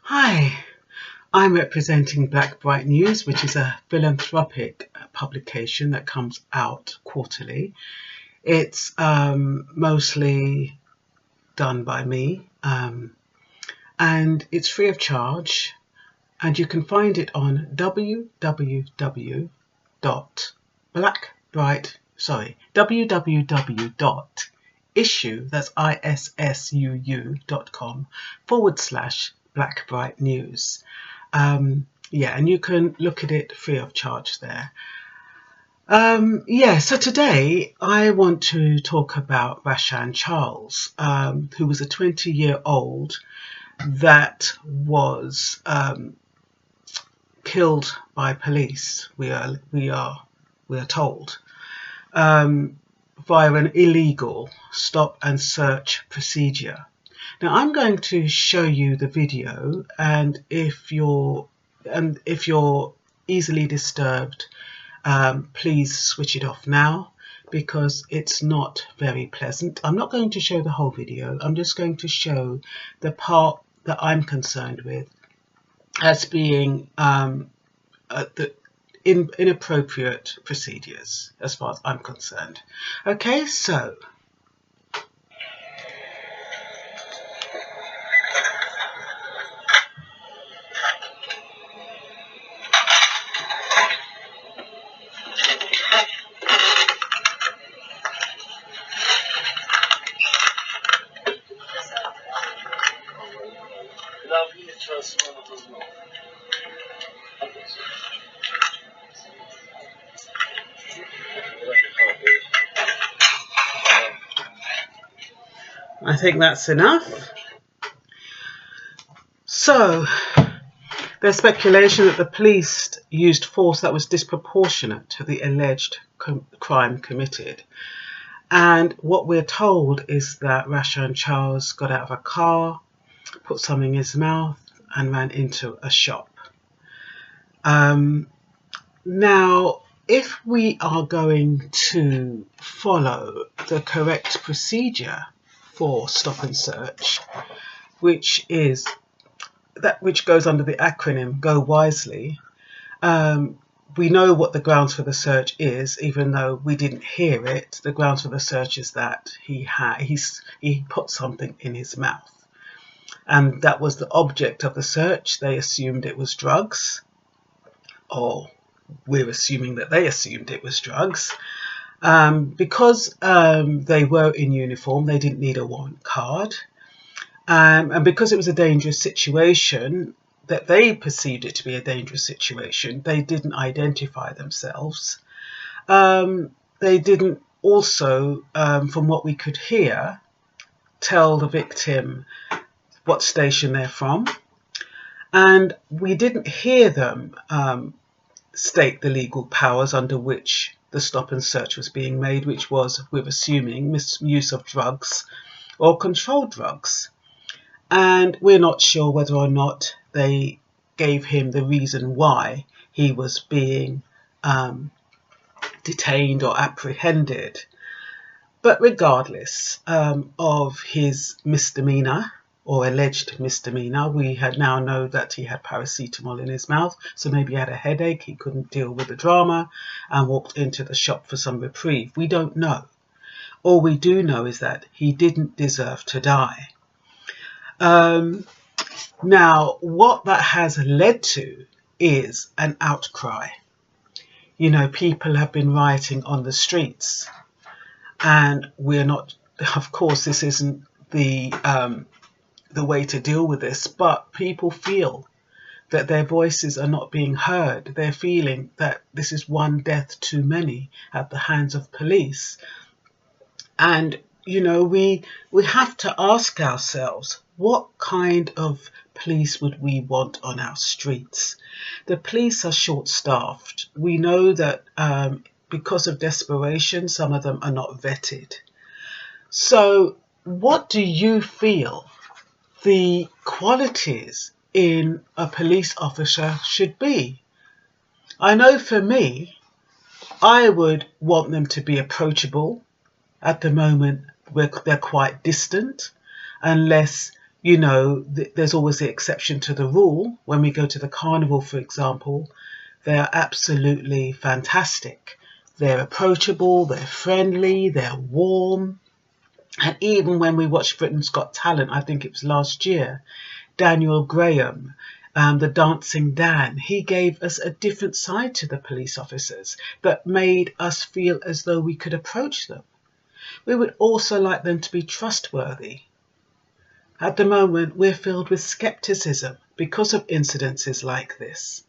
Hi, I'm representing Blackbright News, which is a philanthropic publication that comes out quarterly. It's mostly done by me, and it's free of charge, and you can find it on www.blackbright.com /Blackbright News. And you can look at it free of charge there. So today I want to talk about Rashan Charles, who was a 20-year-old that was killed by police. We are told via an illegal stop and search procedure. Now I'm going to show you the video, and if you're easily disturbed, please switch it off now, because it's not very pleasant. I'm not going to show the whole video. I'm just going to show the part that I'm concerned with as being the inappropriate procedures as far as I'm concerned. Okay, so I think that's enough. So there's speculation that the police used force that was disproportionate to the alleged crime committed. And what we're told is that Rashan Charles got out of a car, put something in his mouth, and ran into a shop. Now, if we are going to follow the correct procedure for stop and search, which goes under the acronym Go Wisely, we know what the grounds for the search is, even though we didn't hear it. The grounds for the search is that he put something in his mouth, and that was the object of the search. They assumed it was drugs, or we're assuming that they assumed it was drugs. Because they were in uniform, they didn't need a warrant card, and because it was a dangerous situation, that they perceived it to be a dangerous situation, they didn't identify themselves. They didn't also, from what we could hear, tell the victim what station they're from, and we didn't hear them state the legal powers under which the stop and search was being made, which was, we're assuming, misuse of drugs or controlled drugs. And we're not sure whether or not they gave him the reason why he was being detained or apprehended. But regardless of his misdemeanor or alleged misdemeanor, we now know that he had paracetamol in his mouth, so maybe he had a headache, he couldn't deal with the drama, and walked into the shop for some reprieve. We don't know. All we do know is that he didn't deserve to die. Now, what that has led to is an outcry. You know, people have been rioting on the streets, and we're not, of course, this isn't the way to deal with this, but people feel that their voices are not being heard. They're feeling that this is one death too many at the hands of police. And, you know, we have to ask ourselves, what kind of police would we want on our streets? The police are short-staffed. We know that because of desperation, some of them are not vetted. So what do you feel the qualities in a police officer should be? I know for me, I would want them to be approachable. At the moment, they're quite distant, unless You know, there's always the exception to the rule. When we go to the carnival, for example, they are absolutely fantastic. They're approachable, they're friendly, they're warm. And even when we watched Britain's Got Talent, I think it was last year, Daniel Graham, the Dancing Dan, he gave us a different side to the police officers that made us feel as though we could approach them. We would also like them to be trustworthy. At the moment, we're filled with skepticism because of incidences like this.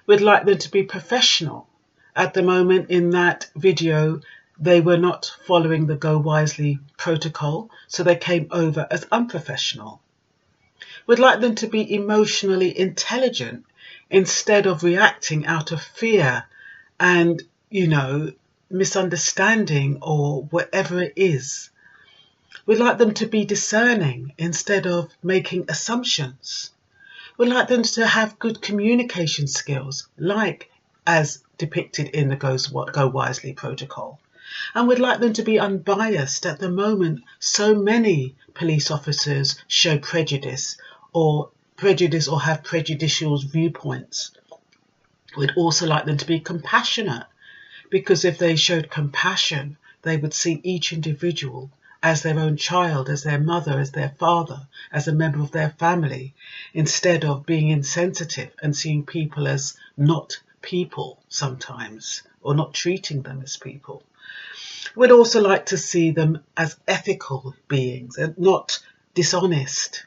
We'd like them to be professional. At the moment, in that video, they were not following the Go Wisely protocol, so they came over as unprofessional. We'd like them to be emotionally intelligent instead of reacting out of fear and, misunderstanding or whatever it is. We'd like them to be discerning instead of making assumptions. We'd like them to have good communication skills, like as depicted in the Go Wisely protocol. And we'd like them to be unbiased. At the moment, so many police officers show prejudice or have prejudicial viewpoints. We'd also like them to be compassionate, because if they showed compassion, they would see each individual as their own child, as their mother, as their father, as a member of their family, instead of being insensitive and seeing people as not people sometimes, or not treating them as people. We'd also like to see them as ethical beings and not dishonest,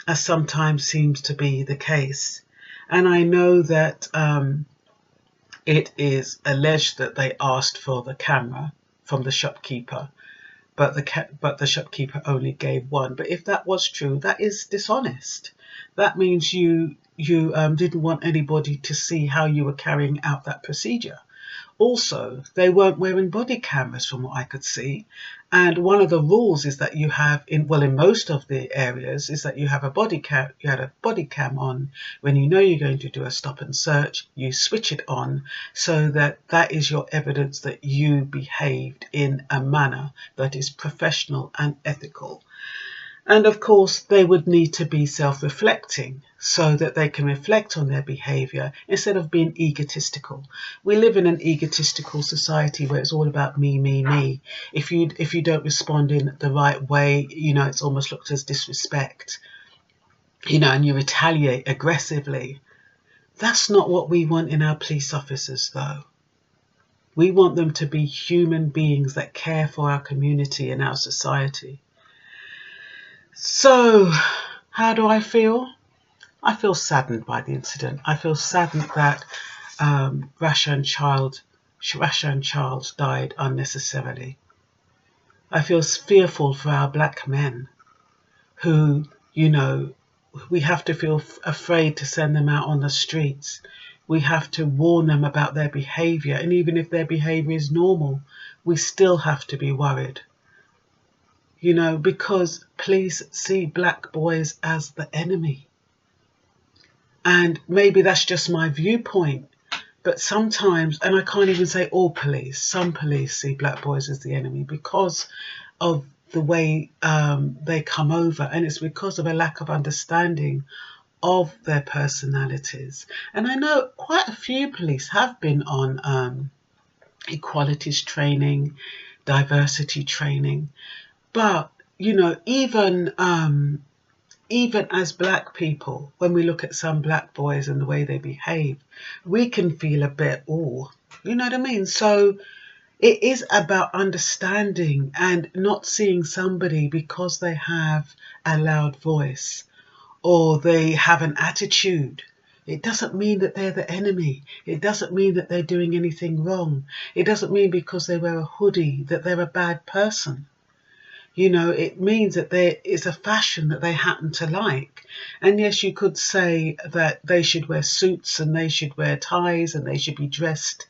as sometimes seems to be the case. And I know that it is alleged that they asked for the camera from the shopkeeper, but the shopkeeper only gave one. But if that was true, that is dishonest. That means you didn't want anybody to see how you were carrying out that procedure. Also, they weren't wearing body cameras from what I could see. And one of the rules is that you have, in most of the areas, is that you have a body cam. You had a body cam on when you know you're going to do a stop and search. You switch it on so that is your evidence that you behaved in a manner that is professional and ethical. And of course, they would need to be self-reflecting so that they can reflect on their behaviour instead of being egotistical. We live in an egotistical society where it's all about me, me, me. If you don't respond in the right way, it's almost looked as disrespect, and you retaliate aggressively. That's not what we want in our police officers, though. We want them to be human beings that care for our community and our society. So, how do I feel? I feel saddened by the incident. I feel saddened that Rashan Charles died unnecessarily. I feel fearful for our black men who, we have to feel afraid to send them out on the streets. We have to warn them about their behaviour. And even if their behaviour is normal, we still have to be worried. Because police see black boys as the enemy. And maybe that's just my viewpoint, but sometimes, and I can't even say all police, some police see black boys as the enemy because of the way they come over, and it's because of a lack of understanding of their personalities. And I know quite a few police have been on equalities training, diversity training, but even as black people, when we look at some black boys and the way they behave, we can feel a bit, you know what I mean? So it is about understanding and not seeing somebody because they have a loud voice or they have an attitude. It doesn't mean that they're the enemy. It doesn't mean that they're doing anything wrong. It doesn't mean because they wear a hoodie that they're a bad person. It means that there is a fashion that they happen to like. And yes, you could say that they should wear suits and they should wear ties and they should be dressed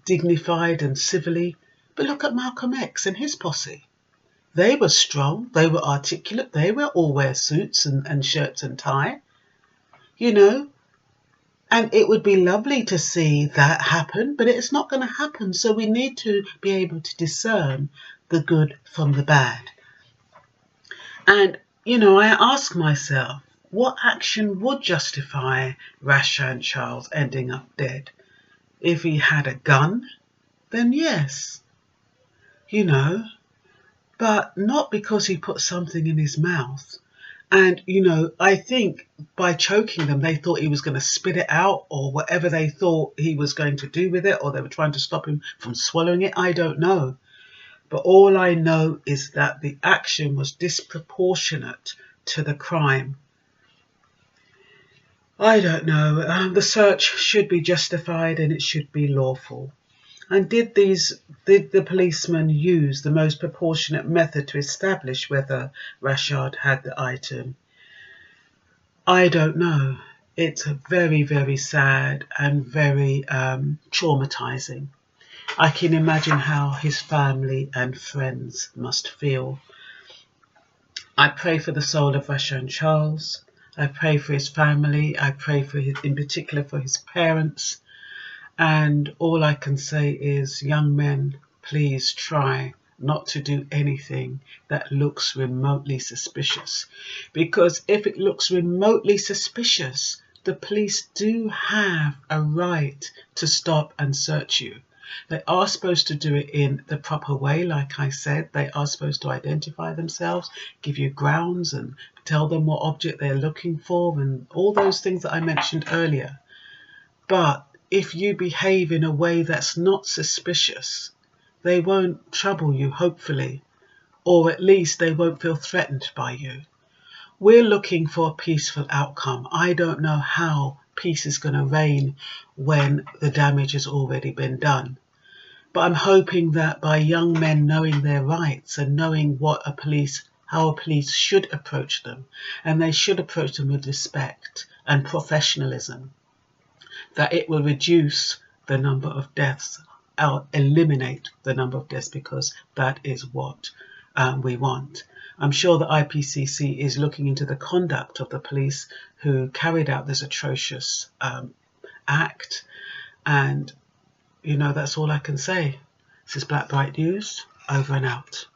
dignified and civilly. But look at Malcolm X and his posse. They were strong, they were articulate, they were all wear suits and shirts and tie, And it would be lovely to see that happen, but it's not going to happen. So we need to be able to discern the good from the bad. And I ask myself, what action would justify Rashan Charles ending up dead? If he had a gun, then yes, you know, but not because he put something in his mouth. And, I think by choking them, they thought he was going to spit it out or whatever they thought he was going to do with it, or they were trying to stop him from swallowing it. I don't know. But all I know is that the action was disproportionate to the crime. I don't know. The search should be justified and it should be lawful. And did the policeman use the most proportionate method to establish whether Rashad had the item? I don't know. It's very, very sad and very traumatizing. I can imagine how his family and friends must feel. I pray for the soul of Rashan Charles. I pray for his family. I pray for in particular for his parents. And all I can say is, young men, please try not to do anything that looks remotely suspicious. Because if it looks remotely suspicious, the police do have a right to stop and search you. They are supposed to do it in the proper way, like I said. They are supposed to identify themselves, give you grounds and tell them what object they're looking for and all those things that I mentioned earlier. But if you behave in a way that's not suspicious, they won't trouble you, hopefully, or at least they won't feel threatened by you. We're looking for a peaceful outcome. I don't know how peace is going to reign when the damage has already been done. But I'm hoping that by young men knowing their rights and knowing how a police should approach them, and they should approach them with respect and professionalism, that it will reduce the number of deaths, or eliminate the number of deaths, because that is what we want. I'm sure the IPCC is looking into the conduct of the police who carried out this atrocious act, and that's all I can say. This is Blackbright News, over and out.